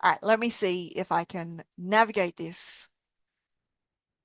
All right, let me see if I can navigate this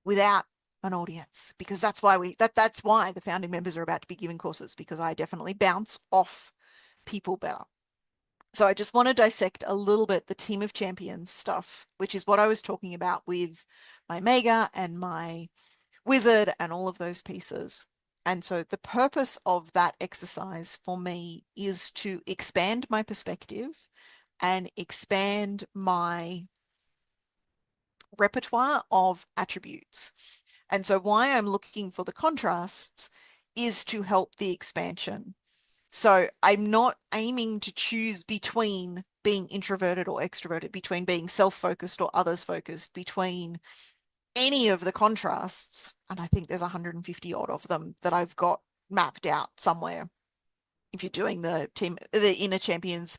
without an audience, because that's why the founding members are about to be giving courses, because I definitely bounce off people better. So I just want to dissect a little bit the team of champions stuff, which is what I was talking about with my Mega and my Wizard and all of those pieces. And so the purpose of that exercise for me is to expand my perspective and expand my repertoire of attributes. And so why I'm looking for the contrasts is to help the expansion. So I'm not aiming to choose between being introverted or extroverted, between being self-focused or others-focused, between any of the contrasts. And I think there's 150 odd of them that I've got mapped out somewhere. If you're doing the inner champions,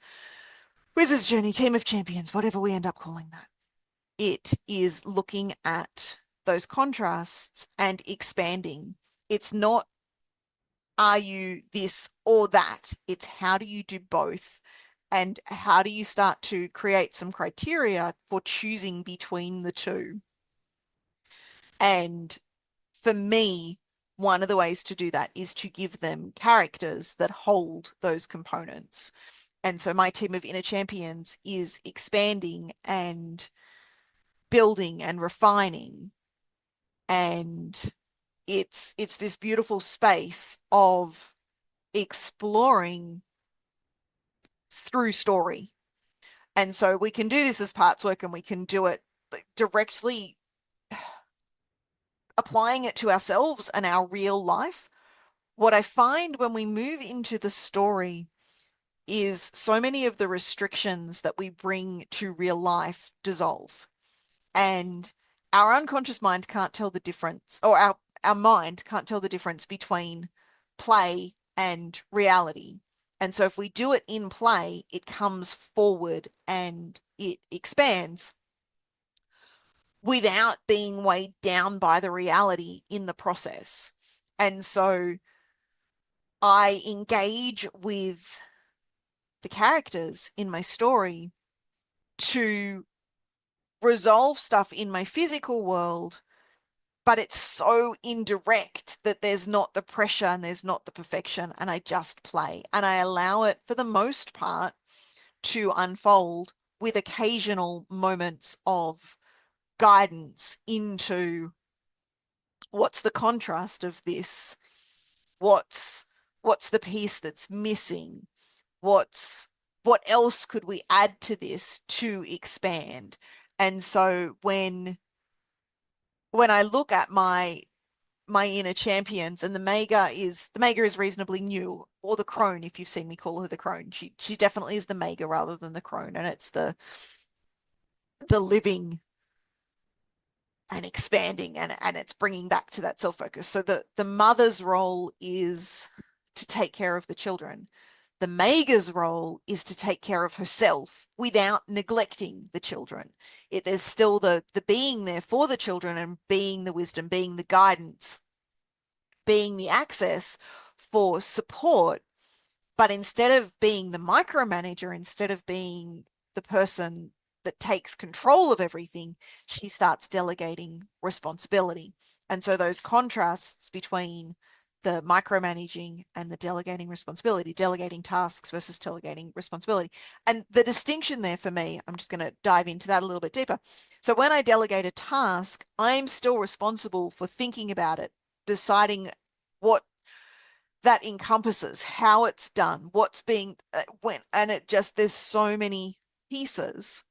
Wizard's Journey, Team of Champions, whatever we end up calling that, it is looking at those contrasts and expanding. It's not, are you this or that? It's how do you do both? And how do you start to create some criteria for choosing between the two? And for me, one of the ways to do that is to give them characters that hold those components. And so my team of inner champions is expanding and building and refining. And it's this beautiful space of exploring through story. And so we can do this as parts work, and we can do it directly applying it to ourselves and our real life. What I find when we move into the story is so many of the restrictions that we bring to real life dissolve. And our unconscious mind can't tell the difference, or our mind can't tell the difference between play and reality. And so if we do it in play, it comes forward and it expands without being weighed down by the reality in the process. And so I engage with the characters in my story to resolve stuff in my physical world, but it's so indirect that there's not the pressure and there's not the perfection, and I just play and I allow it for the most part to unfold with occasional moments of guidance into what's the contrast of this, what's what's the piece that's missing, what's what else could we add to this to expand. And so when I look at my inner champions, and the Mega is reasonably new, or the crone, if you've seen me call her the crone. She definitely is the Mega rather than the crone, and it's the living and expanding, and it's bringing back to that self-focus. So the mother's role is to take care of the children. The Mega's role is to take care of herself without neglecting the children. There's still the being there for the children, and being the wisdom, being the guidance, being the access for support. But instead of being the micromanager, instead of being the person that takes control of everything, she starts delegating responsibility. And so those contrasts between the micromanaging and the delegating responsibility, delegating tasks versus delegating responsibility. And the distinction there for me, I'm just going to dive into that a little bit deeper. So when I delegate a task, I'm still responsible for thinking about it, deciding what that encompasses, how it's done, what's being when, and there's so many pieces.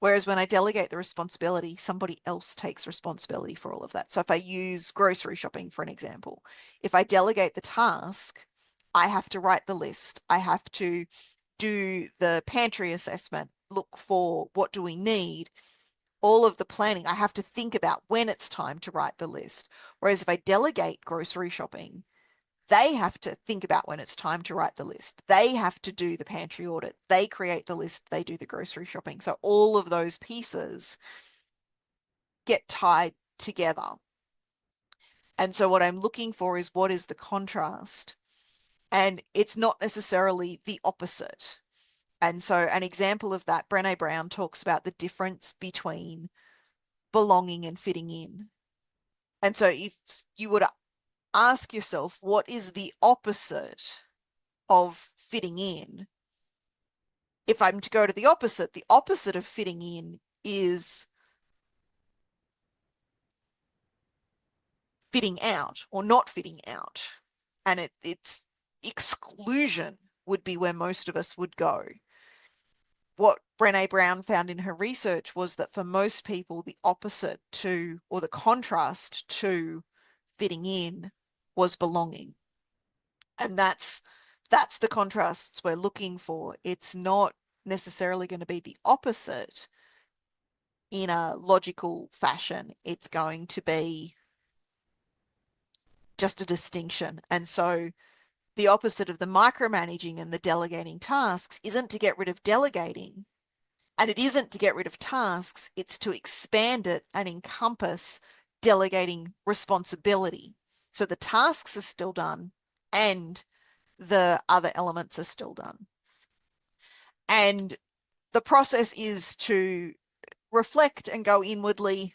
Whereas when I delegate the responsibility, somebody else takes responsibility for all of that. So if I use grocery shopping for an example, if I delegate the task, I have to write the list. I have to do the pantry assessment, look for what do we need, all of the planning. I have to think about when it's time to write the list. Whereas if I delegate grocery shopping, they have to think about when it's time to write the list. They have to do the pantry audit. They create the list. They do the grocery shopping. So all of those pieces get tied together. And so what I'm looking for is, what is the contrast? And it's not necessarily the opposite. And so an example of that, Brené Brown talks about the difference between belonging and fitting in. And so if you were to ask yourself, what is the opposite of fitting in? If I'm to go to the opposite of fitting in is fitting out or not fitting out. And it's exclusion would be where most of us would go. What Brené Brown found in her research was that for most people, the opposite to, or the contrast to fitting in was belonging. And that's the contrasts we're looking for. It's not necessarily going to be the opposite in a logical fashion. It's going to be just a distinction. And so the opposite of the micromanaging and the delegating tasks isn't to get rid of delegating, and it isn't to get rid of tasks, it's to expand it and encompass delegating responsibility. So the tasks are still done and the other elements are still done. And the process is to reflect and go inwardly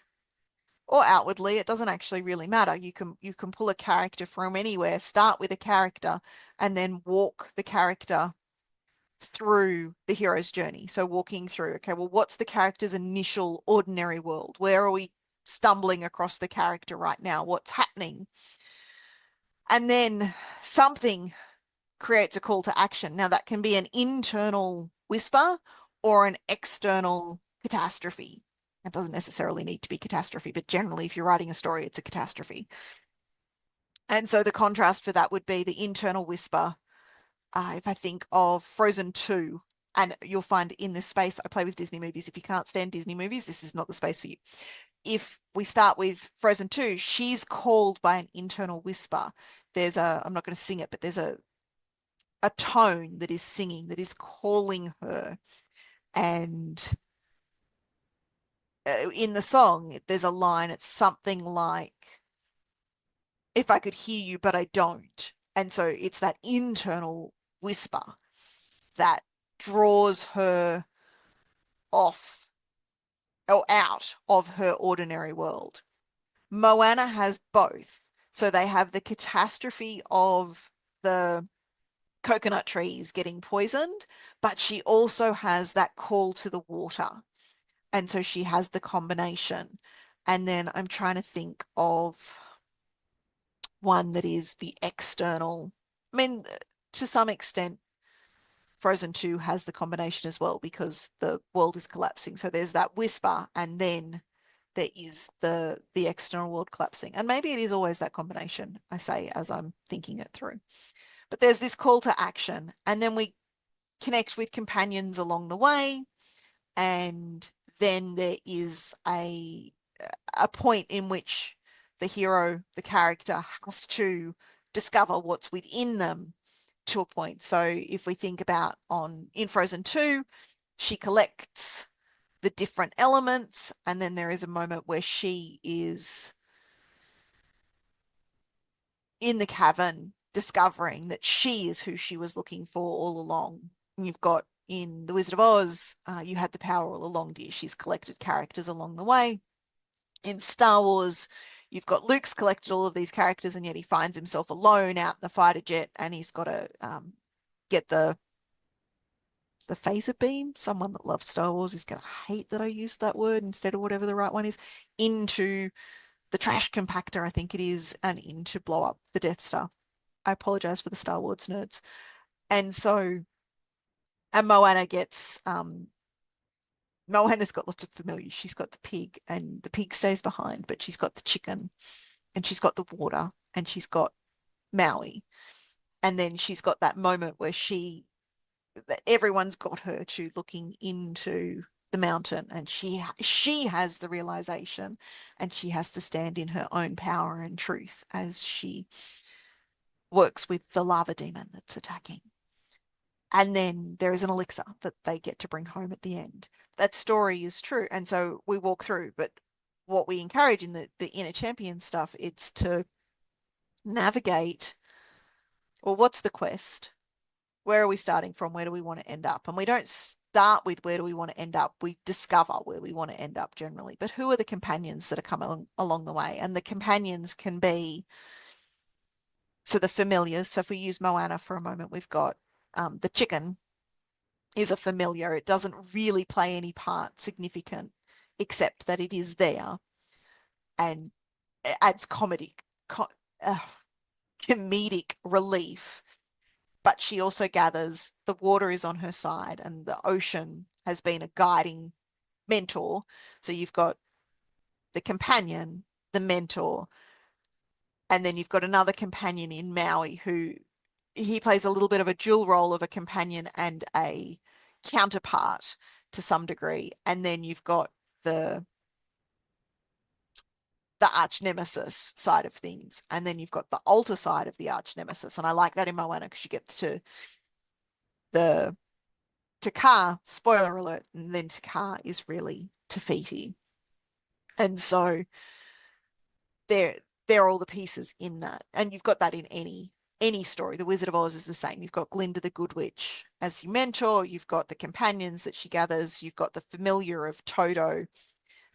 or outwardly. It doesn't actually really matter. You can pull a character from anywhere, start with a character, and then walk the character through the hero's journey. So walking through, okay, well, what's the character's initial ordinary world? Where are we stumbling across the character right now? What's happening? And then something creates a call to action. Now, that can be an internal whisper or an external catastrophe. It doesn't necessarily need to be catastrophe, but generally, if you're writing a story, it's a catastrophe. And so the contrast for that would be the internal whisper. If I think of Frozen 2, and you'll find in this space, I play with Disney movies. If you can't stand Disney movies, this is not the space for you. If we start with Frozen 2, she's called by an internal whisper. There's I'm not going to sing it, but there's a tone that is singing, that is calling her. And in the song, there's a line, it's something like, if I could hear you, but I don't. And so it's that internal whisper that draws her off or out of her ordinary world. Moana has both. So they have the catastrophe of the coconut trees getting poisoned, but she also has that call to the water. And so she has the combination. And then I'm trying to think of one that is the external. I mean, to some extent, Frozen 2 has the combination as well because the world is collapsing. So there's that whisper, and then there is the external world collapsing. And maybe it is always that combination, I say, as I'm thinking it through. But there's this call to action, and then we connect with companions along the way, and then there is a point in which the hero, the character, has to discover what's within them to a point. So if we think about in Frozen 2, she collects the different elements, and then there is a moment where she is in the cavern discovering that she is who she was looking for all along. And you've got in The Wizard of Oz, you had the power all along, dear. She's collected characters along the way. In Star Wars, you've got Luke's collected all of these characters, and yet he finds himself alone out in the fighter jet, and he's got to get the phaser beam. Someone that loves Star Wars is going to hate that I used that word instead of whatever the right one is, into the trash compactor, I think it is, and in to blow up the Death Star. I apologize for the Star Wars nerds. And so, and Moana gets, Moana's got lots of familiars. She's got the pig, and the pig stays behind, but she's got the chicken, and she's got the water, and she's got Maui. And then she's got that moment where everyone's got her to looking into the mountain, and she has the realization, and she has to stand in her own power and truth as she works with the lava demon that's attacking. And then there is an elixir that they get to bring home at the end. That story is true. And so we walk through, but what we encourage in the inner champion stuff, it's to navigate, or what's the quest? where are we starting from? Where do we want to end up? And we don't start with where do we want to end up. We discover where we want to end up generally. But who are the companions that are coming along the way? And the companions can be, so the familiars. So if we use Moana for a moment, we've got the chicken is a familiar. It doesn't really play any part significant, except that it is there and it adds uh, comedic relief. But she also gathers the water is on her side and the ocean has been a guiding mentor. So you've got the companion, the mentor, and then you've got another companion in Maui who he plays a little bit of a dual role of a companion and a counterpart to some degree. And then you've got the arch nemesis side of things. And then you've got the alter side of the arch nemesis. And I like that in Moana because you get to the Te Kā, spoiler alert, and then Te Kā is really Te Fiti. And so they're they're all the pieces in that. And you've got that in any story. The Wizard of Oz is the same. You've got Glinda the Good Witch as your mentor, you've got the companions that she gathers, you've got the familiar of Toto,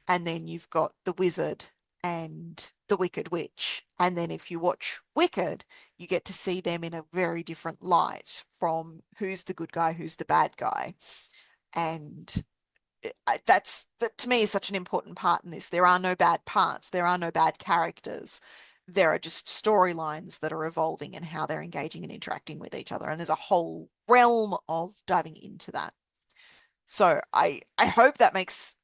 and then you've got the wizard and the Wicked Witch. And then if you watch Wicked, you get to see them in a very different light from who's the good guy, who's the bad guy. And that to me is such an important part in this. There are no bad parts, there are no bad characters. There are just storylines that are evolving and how they're engaging and interacting with each other. And there's a whole realm of diving into that. So I hope that makes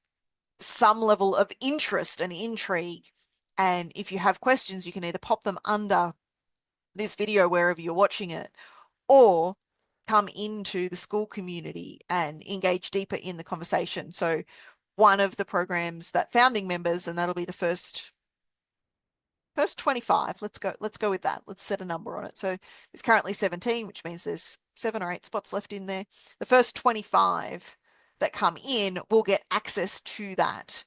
some level of interest and intrigue. And if you have questions, you can either pop them under this video wherever you're watching it, or come into the school community and engage deeper in the conversation. So one of the programs that founding members, and that'll be the first 25, let's go with that. Let's set a number on it. So there's currently 17, which means there's 7 or 8 spots left in there. The first 25 that come in will get access to that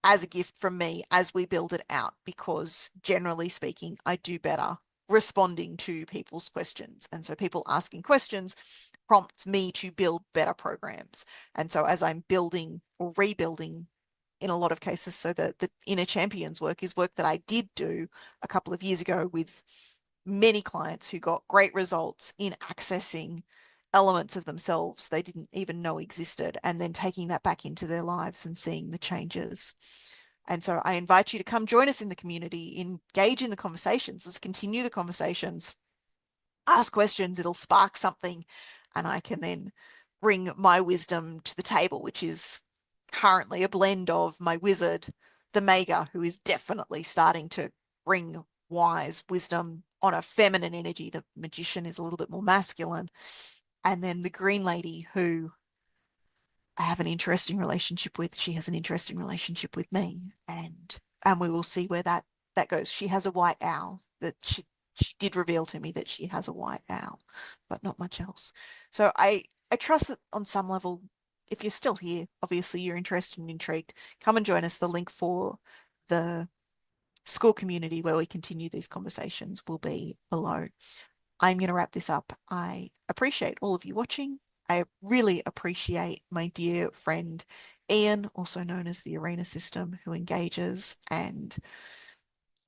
as a gift from me as we build it out, because generally speaking, I do better responding to people's questions. And so people asking questions prompts me to build better programs. And so as I'm building or rebuilding in a lot of cases, so the Inner Champions work is work that I did do a couple of years ago with many clients who got great results in accessing elements of themselves they didn't even know existed, and then taking that back into their lives and seeing the changes. And so I invite you to come join us in the community, engage in the conversations, let's continue the conversations, ask questions, it'll spark something, and I can then bring my wisdom to the table, which is currently a blend of my wizard, the Mega, who is definitely starting to bring wise wisdom on a feminine energy. The magician is a little bit more masculine. And then the Green Lady, who I have an interesting relationship with. She has an interesting relationship with me, and we will see where that goes. She has a white owl that she did reveal to me that she has a white owl, but not much else. So I trust that on some level, if you're still here, obviously you're interested and intrigued, come and join us. The link for the school community where we continue these conversations will be below. I'm going to wrap this up. I appreciate all of you watching. I really appreciate my dear friend Ian, also known as the Arena System, who engages and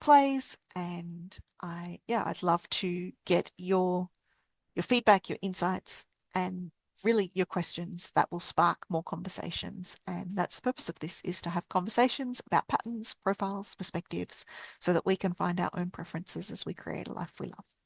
plays. And I'd love to get your feedback, your insights, and really your questions that will spark more conversations. And that's the purpose of this, is to have conversations about patterns, profiles, perspectives, so that we can find our own preferences as we create a life we love.